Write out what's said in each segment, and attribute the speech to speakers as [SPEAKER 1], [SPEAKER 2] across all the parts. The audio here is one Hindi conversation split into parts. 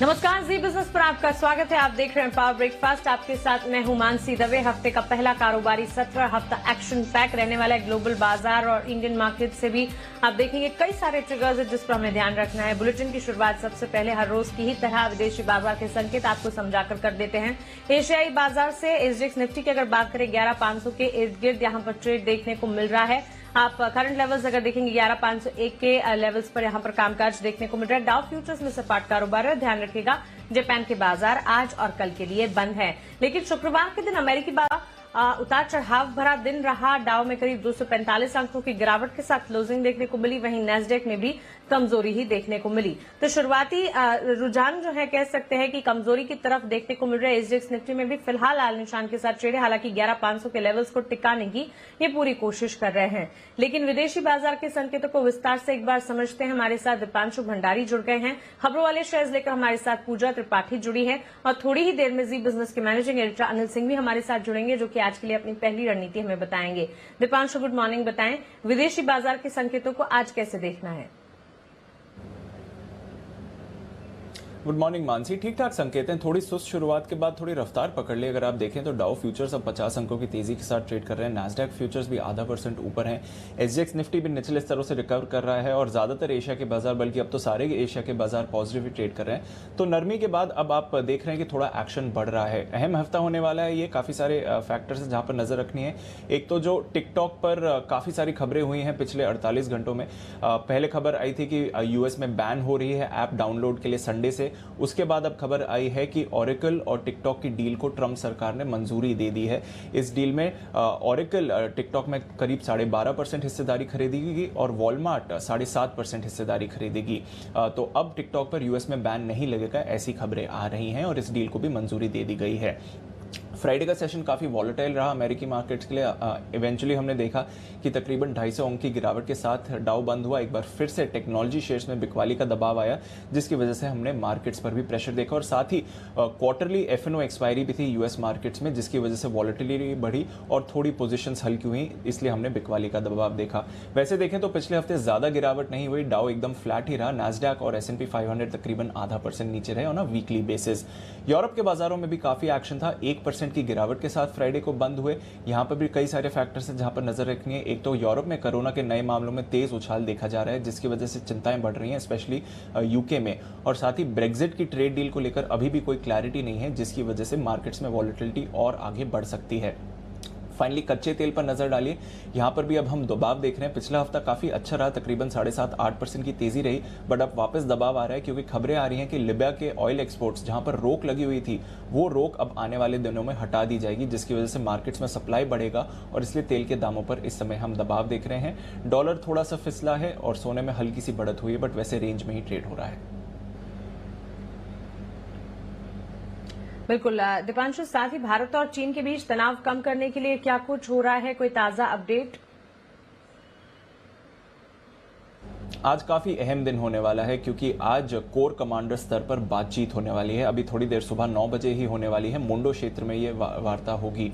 [SPEAKER 1] नमस्कार, जी बिजनेस पर आपका स्वागत है। आप देख रहे हैं पावर ब्रेकफास्ट। आपके साथ मैं हूं मानसी दवे। हफ्ते का पहला कारोबारी सत्र हफ्ता एक्शन पैक रहने वाला है। ग्लोबल बाजार और इंडियन मार्केट से भी आप देखेंगे कई सारे ट्रिगर्स है जिस पर हमें ध्यान रखना है। बुलेटिन की शुरुआत सबसे पहले हर रोज की ही तरह विदेशी बाजार के संकेत आपको समझाकर कर देते हैं। एशियाई बाजार से एसजीएक्स निफ्टी की अगर बात करें 11,500 के इर्द गिर्द यहां पर ट्रेड देखने को मिल रहा है। आप करंट लेवल्स अगर देखेंगे 11,501 के लेवल्स पर यहां पर कामकाज देखने को मिल रहा है। डाउ फ्यूचर्स में सपाट कारोबार है। ध्यान रखिएगा जापान के बाजार आज और कल के लिए बंद है, लेकिन शुक्रवार के दिन अमेरिकी बाजार उतार चढ़ाव भरा दिन रहा। डाउ में करीब 245 अंकों की गिरावट के साथ क्लोजिंग देखने को मिली। वहीं नैस्डैक में भी कमजोरी ही देखने को मिली। तो शुरुआती रुझान जो है कह सकते हैं कि कमजोरी की तरफ देखने को मिल रहा है। एसजीएक्स निफ्टी में भी फिलहाल लाल निशान के साथ ट्रेड है। हालांकि 11,500 के लेवल्स को टिकाने की ये पूरी कोशिश कर रहे हैं, लेकिन विदेशी बाजार के संकेतों को विस्तार से एक बार समझते हैं। हमारे साथ दीपांशु भंडारी जुड़ गए हैं। खबरों वाले शेयर्स लेकर हमारे साथ पूजा त्रिपाठी जुड़ी है और थोड़ी ही देर में जी बिजनेस के मैनेजिंग एडिटर अनिल सिंह भी हमारे साथ जुड़ेंगे, जो कि आज के लिए अपनी पहली रणनीति हमें बताएंगे। Deepanshu, good morning. बताएं विदेशी बाजार के संकेतों को आज कैसे देखना है?
[SPEAKER 2] Good morning Mansi. ठीक ठाक संकेत हैं। थोड़ी सुस्त शुरुआत के बाद थोड़ी रफ्तार पकड़ ली। अगर आप देखें तो डाउ फ्यूचर्स अब 50 अंकों की तेजी के साथ ट्रेड कर रहे हैं। नैस्डैक फ्यूचर्स भी ½ % ऊपर हैं। एसजीएक्स निफ्टी भी निचले स्तरों से रिकवर कर रहा है और ज्यादातर एशिया के बाजार, बल्कि अब तो सारे एशिया के बाजार पॉजिटिव ट्रेड कर रहे हैं। तो नरमी के बाद अब आप देख रहे हैं कि थोड़ा एक्शन बढ़ रहा है। अहम हफ्ता होने वाला है। ये काफी सारे फैक्टर्स हैं जहां पर नजर रखनी है। एक तो जो टिकटॉक पर काफी सारी खबरें हुई हैं पिछले 48 घंटों में। पहले खबर आई थी कि यूएस में बैन हो रही है ऐप डाउनलोड के लिए संडे से। उसके बाद खबर आई है कि ओरेकल और टिकटॉक की डील को ट्रम्प सरकार ने मंजूरी दे दी है। इस डील में ओरेकल टिकटॉक में करीब 12.5% हिस्सेदारी खरीदेगी और वॉलमार्ट 7.5% हिस्सेदारी खरीदेगी। तो अब टिकटॉक पर यूएस में बैन नहीं लगेगा, ऐसी खबरें आ रही हैं और इस डील को भी मंजूरी दे दी गई है। फ्राइडे का सेशन काफ़ी वॉलेटाइल रहा अमेरिकी मार्केट्स के लिए। इवेंचुअली हमने देखा कि तकरीबन 250 अंक की गिरावट के साथ डाउ बंद हुआ। एक बार फिर से टेक्नोलॉजी शेयर्स में बिकवाली का दबाव आया, जिसकी वजह से हमने मार्केट्स पर भी प्रेशर देखा और साथ ही क्वार्टरली एफएनओ एक्सपायरी भी थी यूएस मार्केट्स में, जिसकी वजह से वॉलेटिलिटी बढ़ी और थोड़ी पोजीशंस हल्की हुई, इसलिए हमने बिकवाली का दबाव देखा। वैसे देखें तो पिछले हफ्ते ज़्यादा गिरावट नहीं हुई। डाउ एकदम फ्लैट ही रहा। नैस्डैक और S&P 500 तकरीबन ½ % नीचे रहे on a weekly basis. Europe के बाजारों में भी काफ़ी एक्शन था। 1% की गिरावट के साथ फ्राइडे को बंद हुए। यहां पर भी कई सारे फैक्टर्स हैं जहां पर नजर रखनी है। एक तो यूरोप में कोरोना के नए मामलों में तेज उछाल देखा जा रहा है, जिसकी वजह से चिंताएं बढ़ रही हैं, स्पेशली यूके में। और साथ ही ब्रेक्जिट की ट्रेड डील को लेकर अभी भी कोई क्लैरिटी नहीं है, जिसकी वजह से मार्केट्स में वॉलेटिलिटी और आगे बढ़ सकती है। फाइनली कच्चे तेल पर नजर डालिए। यहां पर भी अब हम दबाव देख रहे हैं। पिछला हफ्ता काफी अच्छा रहा, तकरीबन 7.5-8% की तेजी रही, बट अब वापस दबाव आ रहा है क्योंकि खबरें आ रही हैं कि लिबिया के ऑयल एक्सपोर्ट्स जहां पर रोक लगी हुई थी, वो रोक अब आने वाले दिनों में हटा दी जाएगी, जिसकी वजह से मार्केट्स में सप्लाई बढ़ेगा और इसलिए तेल के दामों पर इस समय हम दबाव देख रहे हैं। डॉलर थोड़ा सा फिसला है और सोने में हल्की सी बढ़त हुई है, बट वैसे रेंज में ही ट्रेड हो रहा है।
[SPEAKER 1] बिल्कुल दीपांशु, साथ ही भारत और चीन के बीच तनाव कम करने के लिए क्या कुछ हो रहा है? कोई ताजा अपडेट?
[SPEAKER 2] आज काफी अहम दिन होने वाला है क्योंकि आज कोर कमांडर स्तर पर बातचीत होने वाली है। अभी थोड़ी देर सुबह 9 बजे ही होने वाली है। मुंडो क्षेत्र में ये वार्ता होगी।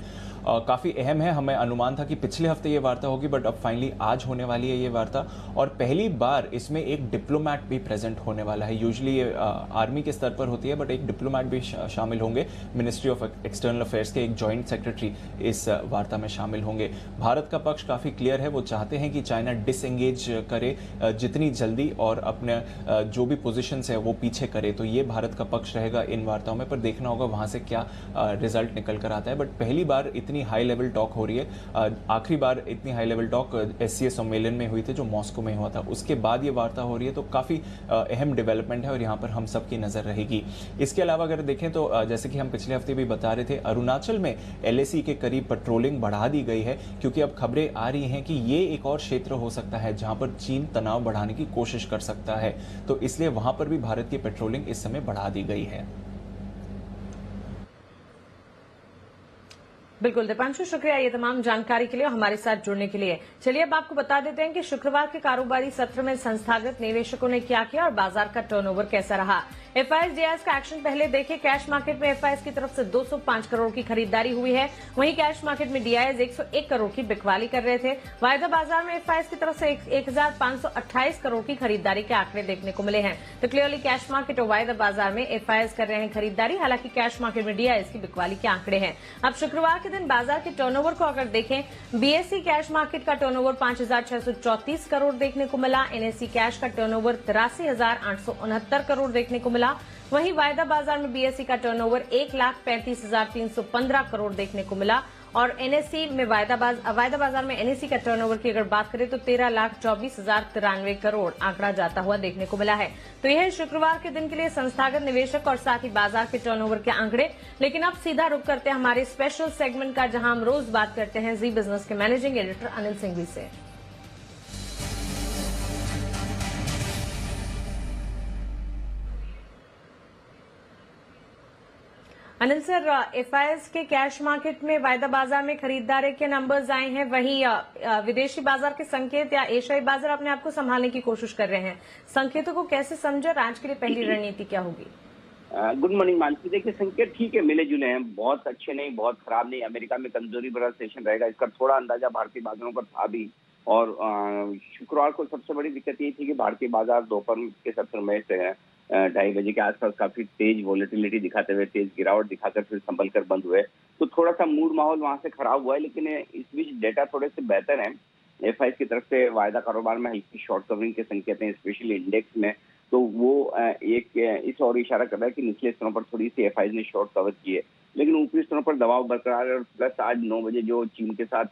[SPEAKER 2] काफी अहम है। हमें अनुमान था कि पिछले हफ्ते ये वार्ता होगी, बट अब फाइनली आज होने वाली है ये वार्ता और पहली बार इसमें एक डिप्लोमैट भी प्रेजेंट होने वाला है। यूजुअली ये आर्मी के स्तर पर होती है, बट एक डिप्लोमैट भी शामिल होंगे। मिनिस्ट्री ऑफ एक्सटर्नल अफेयर्स के एक जॉइंट सेक्रेटरी इस वार्ता में शामिल होंगे। भारत का पक्ष काफी क्लियर है। वो चाहते हैं कि चाइना डिसएंगेज करे जितनी जल्दी और अपने जो भी पोजीशंस है वो पीछे करे। तो ये भारत का पक्ष रहेगा इन वार्ताओं में, पर देखना होगा वहां से क्या रिजल्ट निकल कर आता है। बट पहली बार इतनी हाई लेवल टॉक हो रही है। आखिरी बार इतनी हाई लेवल टॉक SCO सम्मेलन में हुई थी जो मॉस्को में हुआ था, उसके बाद ये वार्ता हो रही है। तो काफी अहम डेवलपमेंट है और यहाँ पर हम सबकी नजर रहेगी। इसके अलावा अगर देखें तो जैसे कि हम पिछले हफ्ते भी बता रहे थे, अरुणाचल में LAC के करीब पेट्रोलिंग बढ़ा दी गई है क्योंकि अब खबरें आ रही हैं कि ये एक और क्षेत्र हो सकता है जहां पर चीन तनाव बढ़ाने की कोशिश कर सकता है। तो इसलिए वहां पर भी भारत की पेट्रोलिंग इस समय बढ़ा दी गई है।
[SPEAKER 1] बिल्कुल दीपांशु, शुक्रिया ये तमाम जानकारी के लिए और हमारे साथ जुड़ने के लिए। चलिए अब आपको बता देते हैं कि शुक्रवार के कारोबारी सत्र में संस्थागत निवेशकों ने क्या किया और बाजार का टर्नओवर कैसा रहा। एफआईएस डीआईएस का एक्शन पहले देखें। कैश मार्केट में एफआईएस की तरफ से 205 करोड़ की खरीदारी हुई है, वहीं कैश मार्केट में डीआईएस 101 करोड़ की बिकवाली कर रहे थे। वायदा बाजार में एफआईएस की तरफ से 1528 करोड़ की खरीदारी के आंकड़े देखने को मिले हैं। तो क्लियरली कैश मार्केट और वायदा बाजार में एफआईएस कर रहे हैं खरीदारी, हालांकि कैश मार्केट में डीआईएस की बिकवाली के आंकड़े हैं। अब शुक्रवार के दिन बाजार के टर्नओवर को अगर देखें, बीएसई कैश मार्केट का टर्नओवर 5634 करोड़ देखने को मिला। एनएसई कैश का टर्नओवर 83,869 करोड़ देखने को मिला। वहीं वायदा बाजार में बीएसई का टर्नओवर 1,35,315 करोड़ देखने को मिला और एनएसई में वायदा बाजार में एनएसई का टर्नओवर की अगर बात करें तो 13,24,093 करोड़ आंकड़ा जाता हुआ देखने को मिला है। तो यह है शुक्रवार के दिन के लिए संस्थागत निवेशक और साथ ही बाजार के टर्नओवर के आंकड़े। लेकिन अब सीधा रुक करते हैं हमारे स्पेशल सेगमेंट का, जहां हम रोज बात करते हैं जी बिजनेस के मैनेजिंग एडिटर अनिल सिंघवी से। अनिल सर, एफआईएस के कैश मार्केट में वायदा बाजार में खरीदारी के नंबर्स आए हैं, वहीं विदेशी बाजार के संकेत या एशियाई बाजार अपने आप को संभालने की कोशिश कर रहे हैं। संकेतों को कैसे समझे और आज के लिए पहली रणनीति क्या होगी?
[SPEAKER 3] Good morning Mansi. देखिए, संकेत ठीक है, मिले जुले हैं, बहुत अच्छे नहीं, बहुत खराब नहीं। अमेरिका में कमजोरी भरा सेशन रहेगा, इसका थोड़ा अंदाजा भारतीय बाजारों पर था भी। और शुक्रवार को सबसे बड़ी दिक्कत ये थी कि भारतीय बाजार दोपहर के सत्र में से 2:30 बजे के आसपास काफी तेज वॉलेटिलिटी दिखाते हुए, तेज गिरावट दिखाकर फिर संभल कर बंद हुए। तो थोड़ा सा मूड माहौल वहां से खराब हुआ है, लेकिन इस बीच डेटा थोड़े से बेहतर हैं। एफआईएस की तरफ से वायदा कारोबार में हल्की शॉर्ट कवरिंग के संकेत हैं, स्पेशली इंडेक्स में। तो वो एक इस और इशारा कर रहा है कि निचले स्तरों पर थोड़ी सी एफआईएस ने शॉर्ट कवर की है, लेकिन ऊपरी स्तरों पर दबाव बरकरार है। और प्लस आज 9 बजे जो चीन के साथ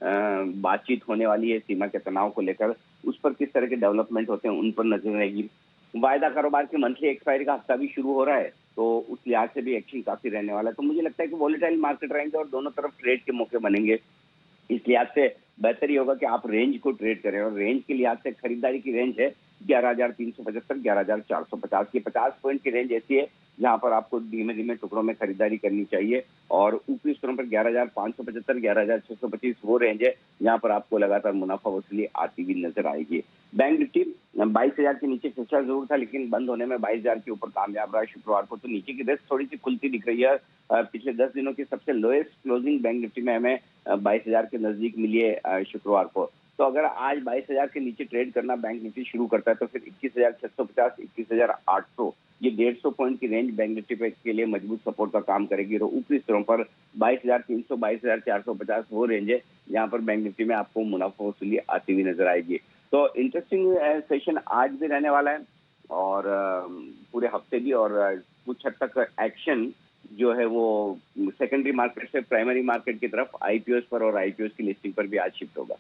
[SPEAKER 3] बातचीत होने वाली है सीमा के तनाव को लेकर, उस पर किस तरह के डेवलपमेंट होते हैं उन पर नजर रहेगी। वायदा कारोबार के मंथली एक्सपायरी का हफ्ता भी शुरू हो रहा है, तो उस लिहाज से भी एक्शन काफी रहने वाला है। तो मुझे लगता है कि वॉलेटाइल मार्केट रहेंगे और दोनों तरफ ट्रेड के मौके बनेंगे। इस लिहाज से बेहतर ही होगा कि आप रेंज को ट्रेड करें, और रेंज के लिहाज से खरीदारी की रेंज है 11,375 11,450 की। 50 पॉइंट की रेंज ऐसी है जहां पर आपको धीमे धीमे टुकड़ों में खरीदारी करनी चाहिए। और ऊपरी स्तरों पर 11,575 11,625 वो रेंज है जहां पर आपको लगातार मुनाफा वसूली आती हुई नजर आएगी। बैंक निफ्टी 22,000 के नीचे फिसला जरूर था, लेकिन बंद होने में 22,000 के ऊपर कामयाब रहा शुक्रवार को। तो नीचे की रेस थोड़ी सी खुलती दिख रही है। पिछले 10 दिनों की सबसे लोएस्ट क्लोजिंग बैंक निफ्टी में हमें 22,000 के नजदीक मिली है शुक्रवार को। तो अगर आज 22,000 के नीचे ट्रेड करना बैंक निफ्टी शुरू करता है तो फिर 21,650 21,800 ये 150 पॉइंट की रेंज बैंक निफ्टी पे के लिए मजबूत सपोर्ट का काम करेगी। और ऊपरी स्तरों पर 22,300 22,450 वो रेंज है जहां पर बैंक निफ्टी में आपको मुनाफा वसूली आती हुई नजर आएगी। तो इंटरेस्टिंग सेशन आज भी रहने वाला है और पूरे हफ्ते भी। और कुछ हद तक एक्शन जो है वो सेकेंडरी मार्केट से प्राइमरी मार्केट की तरफ आईपीओ पर और आईपीओ की लिस्टिंग पर भी आज शिफ्ट होगा।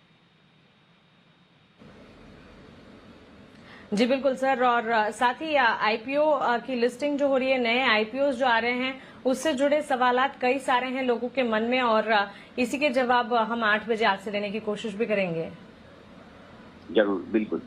[SPEAKER 1] जी बिल्कुल सर, और साथ ही आईपीओ की लिस्टिंग जो हो रही है, नए आईपीओ जो आ रहे हैं, उससे जुड़े सवालात कई सारे हैं लोगों के मन में, और इसी के जवाब हम 8 बजे आपसे लेने की कोशिश भी करेंगे।
[SPEAKER 3] जरूर, बिल्कुल।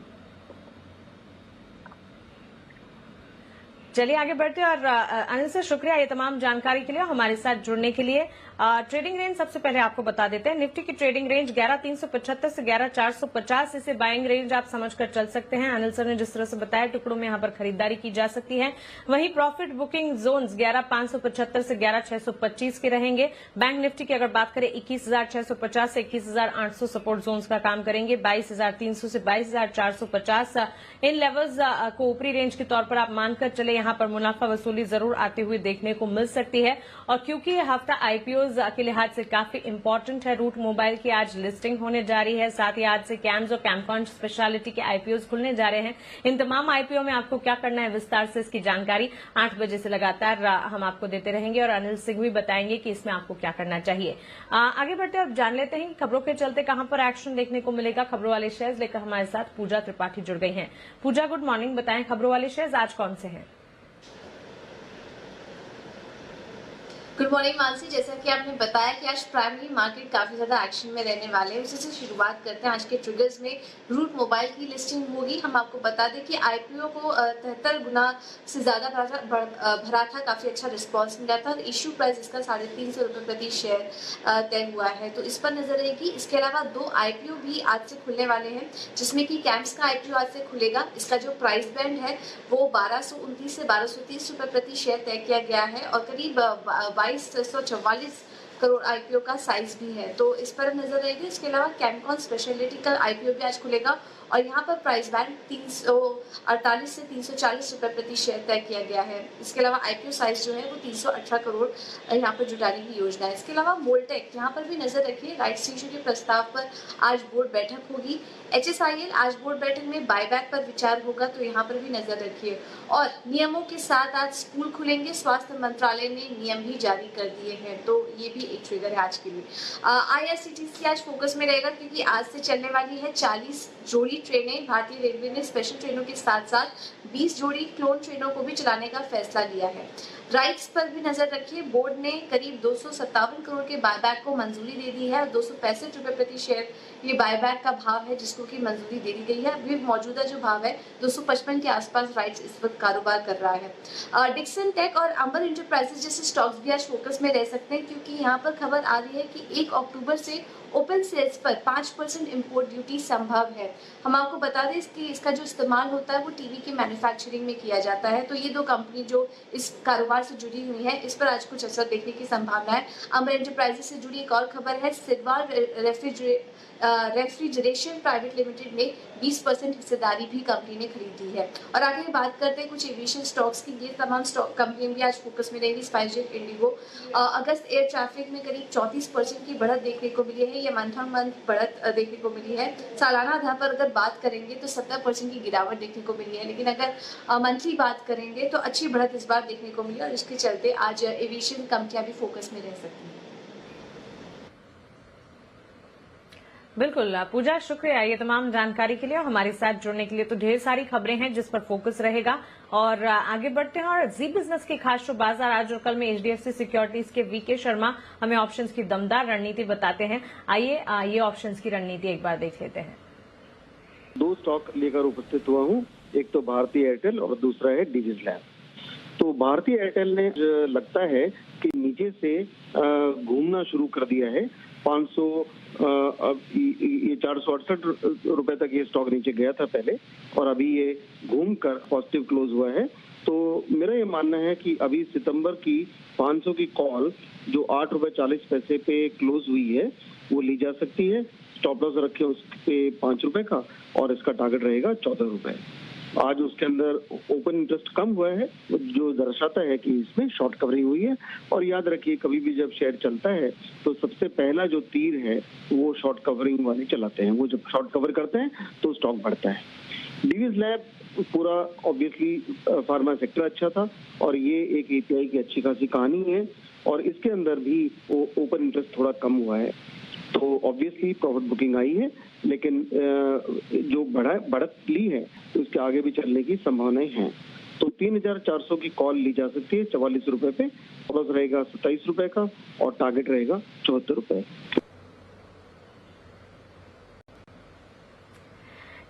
[SPEAKER 1] चलिए आगे बढ़ते हैं। और अनिल सर, शुक्रिया ये तमाम जानकारी के लिए, हमारे साथ जुड़ने के लिए। ट्रेडिंग रेंज सबसे पहले आपको बता देते हैं। निफ्टी की ट्रेडिंग रेंज 11,375 से 11,450, इसे बाइंग रेंज आप समझकर चल सकते हैं। अनिल सर ने जिस तरह से बताया, टुकड़ों में यहां पर खरीदारी की जा सकती है। वहीं प्रॉफिट बुकिंग जोन्स 11,575 से 11,625 के रहेंगे। बैंक निफ्टी की अगर बात करें 21,650 से 21,800 सपोर्ट जोन्स का काम करेंगे। 22,300 से 22,450 इन लेवल्स को ऊपरी रेंज के तौर पर आप मानकर चले। यहां पर मुनाफा वसूली जरूर आते हुए देखने को मिल सकती है। और क्योंकि यह हफ्ता आईपीओ के लिहाज से काफी इंपॉर्टेंट है, रूट मोबाइल की आज लिस्टिंग होने जा रही है, साथ ही आज से कैम्स और कैमकॉन स्पेशलिटी के आईपीओ खुलने जा रहे हैं। इन तमाम आईपीओ में आपको क्या करना है, विस्तार से इसकी जानकारी 8 बजे से लगातार हम आपको देते रहेंगे और अनिल सिंह भी बताएंगे कि इसमें आपको क्या करना चाहिए। आगे बढ़ते अब जान लेते हैं कि खबरों के चलते कहां पर एक्शन देखने को मिलेगा। खबरों वाले शेयर्स लेकर हमारे साथ पूजा त्रिपाठी जुड़ गई हैं। पूजा, गुड मॉर्निंग, बताएं खबरों वाले शेयर्स आज कौन से हैं?
[SPEAKER 4] गुड मॉर्निंग मानसी, जैसा कि आपने बताया कि आज प्राइमरी मार्केट काफी ज्यादा एक्शन में रहने वाले हैं, उसी से शुरुआत करते हैं। आज के ट्रिगर्स में रूट मोबाइल की लिस्टिंग होगी। हम आपको बता दें कि आईपीओ को 73 गुना से ज्यादा भरा था, काफी अच्छा रिस्पांस मिला था। इश्यू प्राइस इसका 350 रुपए प्रति शेयर तय हुआ है, तो इस पर नजर रहेगी। इसके अलावा 2 आईपीओ भी आज से खुलने वाले हैं, जिसमें कि कैंप्स का आईपीओ आज से खुलेगा। इसका जो प्राइस बैंड है वो 1229 से 1230 रुपए प्रति शेयर तय किया गया है और करीब 2244 करोड़ आईपीओ का साइज भी है, तो इस पर नजर रहेगी। इसके अलावा कैमकॉन स्पेशलिटी का आईपीओ भी आज खुलेगा और यहाँ पर प्राइस बैंड 348 से 340 रुपए प्रति शेयर तय किया गया है। इसके अलावा आईपीओ साइज जो है वो 318 करोड़ यहाँ पर जुटाने की योजना है। इसके अलावा मोल्टेक, यहाँ पर भी नजर रखिए। राइट्स इश्यू के प्रस्ताव पर आज बोर्ड बैठक होगी। HSIL आज बोर्ड बैठक में बायबैक पर विचार होगा, तो यहाँ पर भी नजर रखिए। और नियमों के साथ आज स्कूल खुलेंगे, स्वास्थ्य मंत्रालय ने नियम भी जारी कर दिए हैं, तो ये भी एक ट्रिगर है आज के लिए। IRCTC आज फोकस में रहेगा क्योंकि आज से चलने वाली है 40 जोड़ी ट्रेनें। भारतीय रेलवे ने स्पेशल ट्रेनों के साथ साथ 20 जोड़ी क्लोन ट्रेनों को भी चलाने का फैसला लिया है। राइट्स पर भी नजर रखिए। बोर्ड ने करीब 257 करोड़ के बायबैक को मंजूरी दे दी है और 265 रुपए प्रति शेयर ये बायबैक का भाव है, जिसको की मंजूरी दे दी गई है। अभी मौजूदा जो भाव है 255 के आसपास राइट्स इस वक्त कारोबार कर रहा है। डिक्सन टेक और अंबर इंटरप्राइजेस जैसे स्टॉक्स भी आज फोकस में रह सकते हैं, क्योंकि यहाँ पर खबर आ रही है कि 1 अक्टूबर से ओपन सेल्स पर 5% इम्पोर्ट ड्यूटी संभव है। हम आपको बता दें कि इसका जो इस्तेमाल होता है वो टीवी की मैन्युफैक्चरिंग में किया जाता है, तो ये 2 कंपनी जो इस कारोबार से जुड़ी हुई है, इस पर आज कुछ असर देखने की संभावना है। अंबर एंटरप्राइजेस से जुड़ी एक और खबर है। सिडवाल रेफ्रिजरेशन प्राइवेट लिमिटेड ने 20% हिस्सेदारी भी कंपनी ने खरीदी है। और आगे बात करते हैं कुछ एविएशन स्टॉक्स की। ये तमाम स्टॉक कंपनियां भी आज फोकस में रहेंगी। स्पाइसजेट, इंडिगो। अगस्त एयर ट्रैफिक में करीब 34% की बढ़त देखने को मिली है। ये मंथ ऑन मंथ बढ़त देखने को मिली है। सालाना आधार पर अगर बात करेंगे तो 70% की गिरावट देखने को मिली है, लेकिन अगर मंथली बात करेंगे तो अच्छी बढ़त इस बार देखने को मिली और इसके चलते आज एविएशन कंपनियां भी फोकस में रह सकती हैं।
[SPEAKER 1] बिल्कुल पूजा, शुक्रिया ये तमाम जानकारी के लिए और हमारे साथ जुड़ने के लिए। तो ढेर सारी खबरें हैं जिस पर फोकस रहेगा और आगे बढ़ते हैं। और जी बिजनेस की खास शो बाजार आज और कल में HDFC सिक्योरिटीज के VK शर्मा हमें ऑप्शंस की दमदार रणनीति बताते हैं। आइए ये ऑप्शंस की रणनीति एक बार देख लेते हैं।
[SPEAKER 5] 2 स्टॉक लेकर उपस्थित हुआ हूँ, एक तो भारतीय एयरटेल और दूसरा है डिविज लैब। तो भारतीय एयरटेल ने लगता है कि नीचे से घूमना शुरू कर दिया है। 468 रुपए तक ये स्टॉक नीचे गया था पहले और अभी ये घूमकर पॉजिटिव क्लोज हुआ है। तो मेरा ये मानना है कि अभी सितंबर की 500 की कॉल जो 8 रुपए 40 पैसे पे क्लोज हुई है वो ली जा सकती है। स्टॉप लॉस रखे उस पे 5 रुपए का और इसका टारगेट रहेगा 14 रुपए। आज उसके अंदर ओपन इंटरेस्ट कम हुआ है, जो दर्शाता है कि इसमें शॉर्ट कवरिंग हुई है। और याद रखिए, कभी भी जब शेयर चलता है तो सबसे पहला जो तीर है वो शॉर्ट कवरिंग वाले चलाते हैं। वो जब शॉर्ट कवर करते हैं तो स्टॉक बढ़ता है। डिविज लैब पूरा ऑब्वियसली फार्मा सेक्टर अच्छा था और ये एक API की अच्छी खासी कहानी है और इसके अंदर भी ओपन इंटरेस्ट थोड़ा कम हुआ है, तो ऑब्वियसली प्रॉफिट बुकिंग आई है, लेकिन जो बढ़त ली है तो उसके आगे भी चलने की संभावनाएं हैं। तो 3400 की कॉल ली जा सकती है 44 रुपए पे, प्लस रहेगा 27 रुपए का और टारगेट रहेगा 74 रुपए।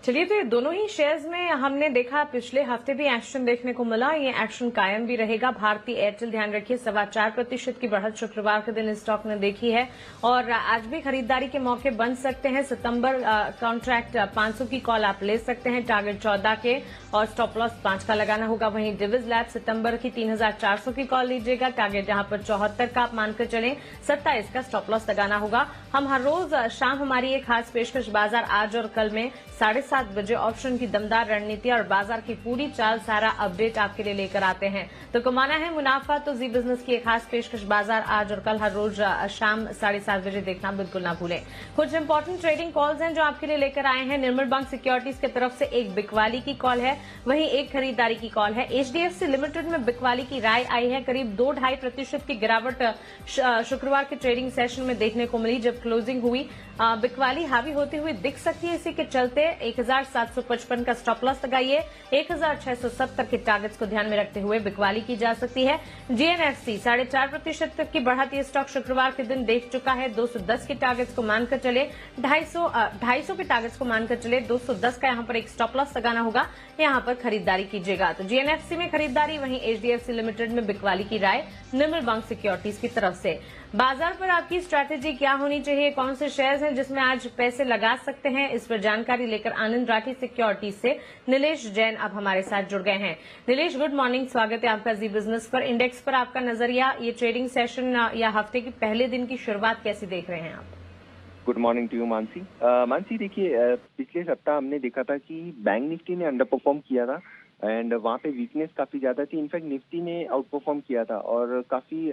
[SPEAKER 1] चलिए, तो ये दोनों ही शेयर्स में हमने देखा पिछले हफ्ते भी एक्शन देखने को मिला, ये एक्शन कायम भी रहेगा। भारतीय एयरटेल ध्यान रखिए 4.25% की बढ़त शुक्रवार के दिन स्टॉक ने देखी है और आज भी खरीदारी के मौके बन सकते हैं। सितंबर कॉन्ट्रैक्ट 500 की कॉल आप ले सकते हैं, टारगेट 14 के और स्टॉप लॉस 5 का लगाना होगा। वहीं डिविज लैब सितंबर की 3400 की कॉल लीजिएगा, टारगेट जहां पर 74 का आप मानकर चलें, 27 का स्टॉप लॉस लगाना होगा। हम हर रोज शाम हमारी एक खास पेशकश बाजार आज और कल में 7:30 बजे ऑप्शन की दमदार रणनीति और बाजार की पूरी चाल सारा अपडेट आपके लिए लेकर आते हैं। तो कमाना है मुनाफा तो जी बिजनेस की एक खास पेशकश बाजार आज और कल हर रोज शाम 7:30 बजे देखना बिल्कुल ना भूलें। कुछ इंपॉर्टेंट ट्रेडिंग कॉल्स हैं जो आपके लिए लेकर आए हैं। निर्मल बैंक सिक्योरिटीज की तरफ से एक बिकवाली की कॉल है, वहीं एक खरीदारी की कॉल है। HDFC लिमिटेड में बिकवाली की राय आई है, करीब 2-2.5% की गिरावट शुक्रवार के ट्रेडिंग सेशन में देखने को मिली। जब क्लोजिंग हुई बिकवाली हावी होती हुई दिख सकती है, इसी के चलते 1755 का स्टॉप लॉस लगाइए। 1670 के टारगेट्स को ध्यान में रखते हुए बिकवाली की जा सकती है। जीएनएफसी 4.5% तक की बढ़त ये स्टॉक शुक्रवार के दिन देख चुका है। 210 के टारगेट्स को मानकर चले, 250 के टारगेट्स को मानकर चले, 210 का यहां पर एक स्टॉप लॉस लगाना होगा, यहां पर खरीदारी कीजिएगा। तो जीएनएफसी में खरीदारी, वहीं एचडीएफसी लिमिटेड में बिकवाली की राय निर्मल बैंक सिक्योरिटीज की तरफ से। बाजार पर आपकी स्ट्रैटेजी क्या होनी चाहिए, कौन से शेयर्स हैं जिसमें आज पैसे लगा सकते हैं, इस पर जानकारी लेकर आनंद राठी सिक्योरिटीज से नीलेश जैन अब हमारे साथ जुड़ गए हैं। नीलेश, गुड मॉर्निंग, स्वागत है आपका जी बिजनेस पर। इंडेक्स पर आपका नजरिया, ये ट्रेडिंग सेशन या हफ्ते की पहले दिन की शुरुआत कैसी देख रहे हैं आप?
[SPEAKER 6] Good morning to you Mansi. Mansi देखिए, पिछले सप्ताह हमने देखा था कि बैंक निफ्टी ने अंडर परफॉर्म किया था एंड वहाँ पे वीकनेस काफी ज्यादा थी। इनफैक्ट निफ्टी ने आउट परफॉर्म किया था और काफी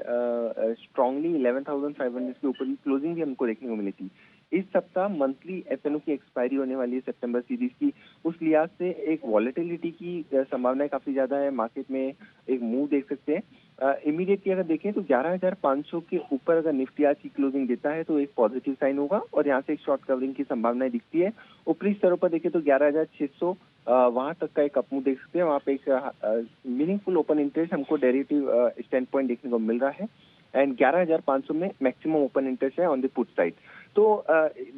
[SPEAKER 6] स्ट्रांगली 11,500 के ऊपर की क्लोजिंग भी हमको देखने को मिली थी। इस सप्ताह मंथली एफएनओ की एक्सपायरी होने वाली है सितंबर सीरीज की, उस लिहाज से एक वॉलेटिलिटी की संभावना काफी ज्यादा है। मार्केट में एक मूव देख सकते हैं। इमीडिएटली अगर देखें तो 11,500 के ऊपर अगर निफ्टी आज की क्लोजिंग देता है तो एक पॉजिटिव साइन होगा और यहाँ से एक शॉर्ट कवरिंग की संभावनाएं दिखती है। ऊपरी स्तरों पर देखें तो 11,600 वहां तक का एक अपमूव देख सकते हैं। वहां पे एक मीनिंगफुल ओपन इंटरेस्ट हमको डेरिवेटिव स्टैंड पॉइंट देखने को मिल रहा है एंड 11,500 में मैक्सिमम ओपन इंटरेस्ट है ऑन द पुट साइड। तो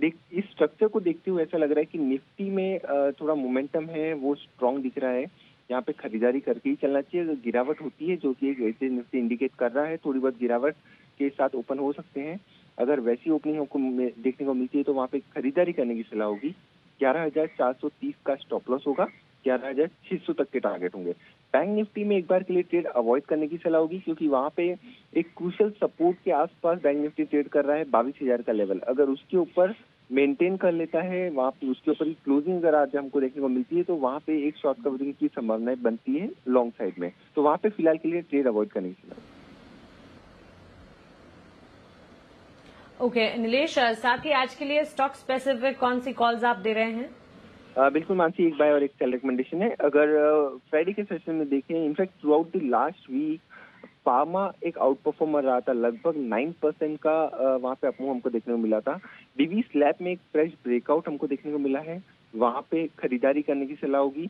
[SPEAKER 6] इस स्ट्रक्चर को देखते हुए ऐसा लग रहा है कि निफ्टी में थोड़ा मोमेंटम है, वो स्ट्रांग दिख रहा है। यहाँ पे खरीदारी करके ही चलना चाहिए। अगर गिरावट होती है, जो कि एक निफ्टी इंडिकेट कर रहा है, थोड़ी बहुत गिरावट के साथ ओपन हो सकते हैं। अगर वैसी ओपनिंग हमको देखने को मिलती है तो वहाँ पे खरीदारी करने की सलाह होगी। 11,430 का स्टॉप लॉस होगा, 11,600 तक के टारगेट होंगे। बैंक निफ्टी में एक बार के लिए ट्रेड अवॉइड करने की सलाह होगी क्योंकि वहां पे एक क्रूशियल सपोर्ट के आसपास बैंक निफ्टी ट्रेड कर रहा है 22,000 का लेवल। अगर उसके ऊपर मेंटेन कर लेता है, वहां पे उसके ऊपर की क्लोजिंग अगर आज हमको देखने को मिलती है तो वहां पे एक शॉर्ट कवरिंग की संभावनाएं बनती है लॉन्ग साइड में। तो वहां पे फिलहाल के लिए ट्रेड अवॉइड करने की सलाह।
[SPEAKER 1] ओके नीलेश, साथ ही आज के लिए स्टॉक स्पेसिफिक कौन सी कॉल्स आप दे रहे हैं?
[SPEAKER 6] बिल्कुल मानसी, एक बाय और एक सेल रिकमेंडेशन है। अगर फ्राइडे के सेशन में देखें, in fact throughout the last week pharma एक आउट परफॉर्मर रहा था, लगभग 9% का वहाँ पे अपमूव हमको देखने को मिला था। डीवी स्लैब में एक फ्रेश ब्रेकआउट हमको देखने को मिला है, वहाँ पे खरीदारी करने की सलाह होगी।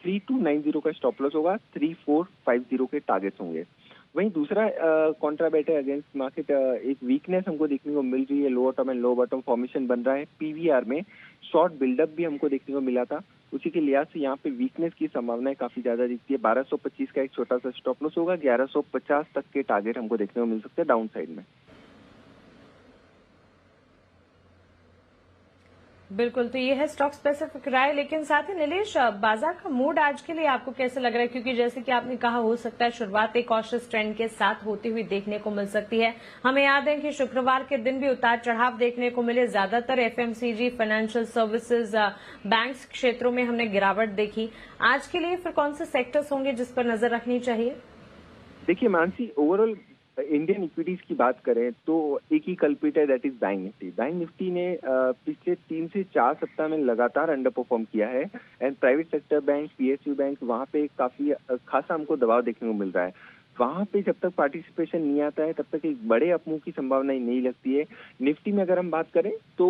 [SPEAKER 6] 3290 का स्टॉप लॉस होगा, 3450 के टारगेट्स होंगे। वहीं दूसरा कॉन्ट्रा बेट है अगेंस्ट मार्केट, एक वीकनेस हमको देखने को मिल रही है, lower term and low bottom formation बन रहा है। पीवीआर में शॉर्ट बिल्डअप भी हमको देखने को मिला था, उसी के लिहाज से यहाँ पे वीकनेस की संभावनाएं काफी ज्यादा दिखती है। 1225 का एक छोटा सा स्टॉप लॉस होगा, 1150 तक के टारगेट हमको देखने को मिल सकते हैं डाउन साइड में।
[SPEAKER 1] बिल्कुल, तो ये है स्टॉक स्पेसिफिक राय। लेकिन साथ ही नीलेश, बाजार का मूड आज के लिए आपको कैसे लग रहा है? क्योंकि जैसे कि आपने कहा, हो सकता है शुरुआत एक कॉशियस ट्रेंड के साथ होती हुई देखने को मिल सकती है। हमें याद है कि शुक्रवार के दिन भी उतार चढ़ाव देखने को मिले। ज्यादातर एफएमसीजी, फाइनेंशियल सर्विसेज, बैंक्स क्षेत्रों में हमने गिरावट देखी। आज के लिए फिर कौन से सेक्टर्स होंगे जिस पर नजर रखनी चाहिए?
[SPEAKER 6] देखिए मानसी, ओवरऑल इंडियन इक्विटीज की बात करें तो एक ही कल्पिट है, that is bank Nifty. Bank Nifty ने पिछले 3 से 4 सप्ताह में लगातार अंडर परफॉर्म किया है and private sector bank, PSU bank, वहां पे काफी खासा हमको दबाव देखने को मिल रहा है। वहां पे जब तक पार्टिसिपेशन नहीं आता है तब तक एक बड़े अपमूव की संभावना नहीं लगती है। निफ्टी में अगर हम बात करें तो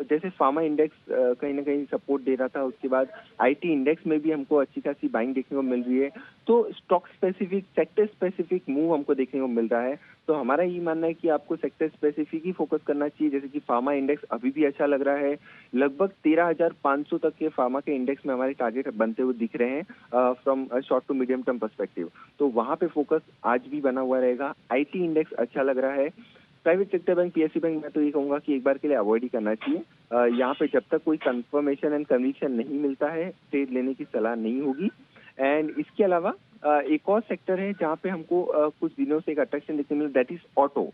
[SPEAKER 6] जैसे फार्मा इंडेक्स कहीं ना कहीं सपोर्ट दे रहा था, उसके बाद आईटी इंडेक्स में भी हमको अच्छी खासी बाइंग देखने को मिल रही है। तो stock specific, sector specific move हमको देखने को मिल रहा है। तो हमारा ये मानना है कि आपको सेक्टर स्पेसिफिक ही फोकस करना चाहिए। जैसे कि फार्मा इंडेक्स अभी भी अच्छा लग रहा है, लगभग 13,500 तक के फार्मा के इंडेक्स में हमारे टारगेट बनते हुए दिख रहे हैं from short to medium term perspective. तो वहां पे फोकस आज भी बना हुआ रहेगा। आईटी इंडेक्स अच्छा लग रहा है। Private sector bank, PSU bank, मैं तो ये कहूंगा कि एक बार के लिए अवॉइड ही करना चाहिए। यहाँ पे जब तक कोई कंफर्मेशन एंड कन्विक्शन नहीं मिलता है, ट्रेड लेने की सलाह नहीं होगी। एंड इसके अलावा एक और सेक्टर है जहाँ पे हमको कुछ दिनों से एक अट्रैक्शन देखने मिल, that is auto.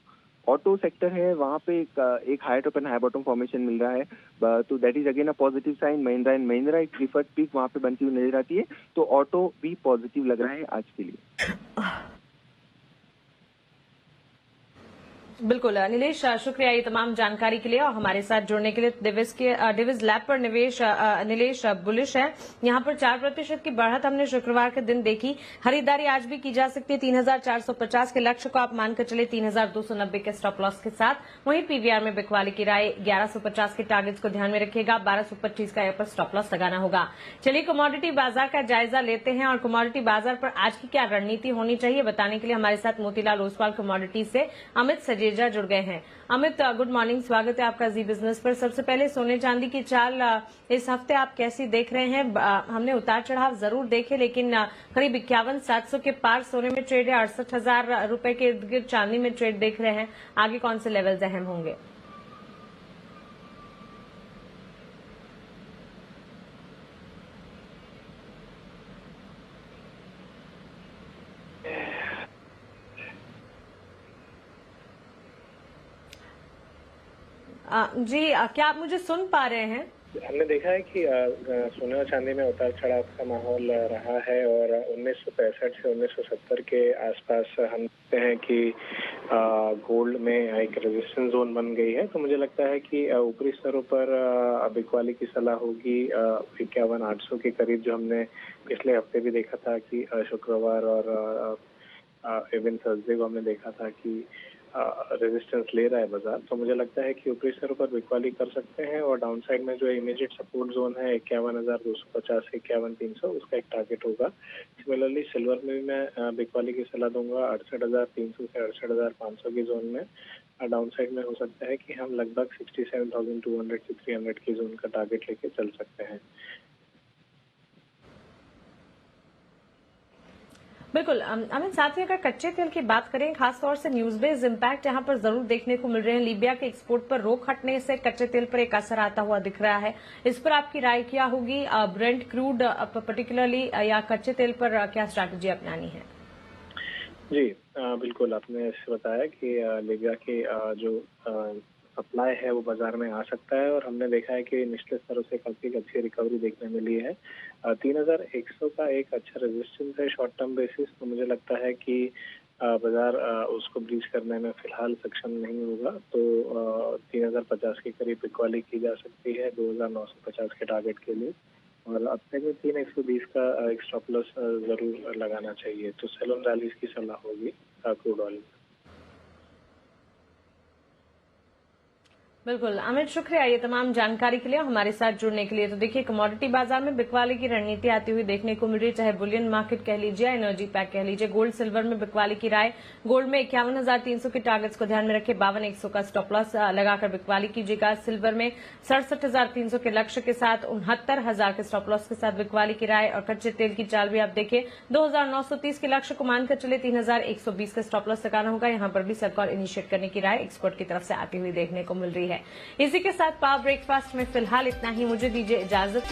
[SPEAKER 6] Auto sector है, वहाँ पे एक high top and high bottom formation मिल रहा है, तो that is again a positive sign. Mahindra and Mahindra एक प्रीफर्ड पिक वहाँ पे बनती हुई नजर आती है, तो ऑटो भी पॉजिटिव लग रहा है आज के लिए।
[SPEAKER 1] बिल्कुल नीलेश, शुक्रिया ये तमाम जानकारी के लिए और हमारे साथ जुड़ने के लिए। डिविज लैब पर नीलेश बुलिश है। यहाँ पर 4% की बढ़त हमने शुक्रवार के दिन देखी। खरीदारी आज भी की जा सकती है 3450 के लक्ष्य को आप मानकर चले 3290 के स्टॉप लॉस के साथ। वहीं पीवीआर में बिकवाली की राय 1150 के टारगेट्स को ध्यान में रखिएगा। 1225 का यहाँ पर स्टॉप लॉस लगाना होगा। चलिए कमोडिटी बाजार का जायजा लेते हैं और कमोडिटी बाजार पर आज की क्या रणनीति होनी चाहिए बताने के लिए हमारे साथ मोतीलाल ओसवाल कमोडिटी से अमित सजेजा जुड़ गए हैं। अमित, गुड मॉर्निंग, स्वागत है आपका जी बिजनेस पर। सबसे पहले सोने चांदी की चाल इस हफ्ते आप कैसी देख रहे हैं? हमने उतार चढ़ाव जरूर देखे, लेकिन करीब 51,700 के पार सोने में ट्रेड है। 68,000 रुपए के इर्द गिर्द चांदी में ट्रेड देख रहे हैं। आगे कौन से लेवल्स अहम होंगे? जी, क्या आप मुझे सुन पा रहे हैं?
[SPEAKER 7] हमने देखा है कि सोने और चांदी में उतार चढ़ाव का माहौल रहा है और 1965 से 1970 के आसपास हम देखते हैं कि गोल्ड में एक रेजिस्टेंस जोन बन गई है। तो मुझे लगता है कि ऊपरी स्तरों पर बिकवाली की सलाह होगी 51,800 के करीब, जो हमने पिछले हफ्ते भी देखा था कि शुक्रवार और इवन थर्सडे को हमने देखा था कि रेजिस्टेंस ले रहा है बाजार। तो मुझे लगता है कि ऊपरी स्तरों पर बिकवाली कर सकते हैं और डाउन साइड में जो इमीडिएट सपोर्ट जोन है 51,250 से 51,300 उसका एक टारगेट होगा। सिमिलरली सिल्वर में भी मैं बिकवाली की सलाह दूंगा 68,300 से 68,500 की जोन में। डाउन साइड में हो सकता है कि हम लगभग 67,200 से 300 की जोन का टारगेट लेके चल सकते हैं।
[SPEAKER 1] बिल्कुल अमित, साथ ही अगर कच्चे तेल की बात करें, खासतौर से न्यूज बेस्ड इम्पैक्ट यहाँ पर जरूर देखने को मिल रहे हैं। लीबिया के एक्सपोर्ट पर रोक हटने से कच्चे तेल पर एक असर आता हुआ दिख रहा है। इस पर आपकी राय क्या होगी? ब्रेंट क्रूड पर्टिकुलरली या कच्चे तेल पर क्या स्ट्रैटेजी अपनानी है?
[SPEAKER 7] जी बिल्कुल, आपने बताया कि लीबिया की जो सप्लाई है वो बाजार में आ सकता है और हमने देखा है कि निचले स्तरों से काफी अच्छी रिकवरी देखने मिली है। 3,100 का एक अच्छा रेजिस्टेंस है शॉर्ट टर्म बेसिस। तो मुझे लगता है कि बाजार उसको ब्रीच करने में फिलहाल सक्षम नहीं होगा। तो 3,050 के करीब बिकवाली की जा सकती है 2,950 के टारगेट के लिए और अब तक में 3,120 का एक स्टॉप लॉस जरूर लगाना चाहिए। तो सेल ऑन रैलीज की सलाह होगी क्रूड ऑयल।
[SPEAKER 1] बिल्कुल अमित, शुक्रिया ये तमाम जानकारी के लिए हमारे साथ जुड़ने के लिए। तो देखिए कमोडिटी बाजार में बिकवाली की रणनीति आती हुई देखने को मिल रही है, चाहे बुलियन मार्केट कह लीजिए, एनर्जी पैक कह लीजिए। गोल्ड सिल्वर में बिकवाली की राय, गोल्ड में 51,300 के टारगेट्स को ध्यान में रखे 52,100 का स्टॉप लॉस लगाकर बिकवाली कीजिएगा। सिल्वर में 67,300 के लक्ष्य के साथ 69,000 के स्टॉप लॉस के साथ बिकवाली की राय। और कच्चे तेल की चाल भी आप देखिए 2,930 के लक्ष्य को मानकर चले 3,120 का स्टॉप लॉस लगाना होगा। यहाँ पर भी सरकार इनिशिएट करने की राय एक्सपर्ट की तरफ से आती हुई देखने को मिल रही है। इसी के साथ पावर ब्रेकफास्ट में फिलहाल इतना ही। मुझे दीजिए इजाजत।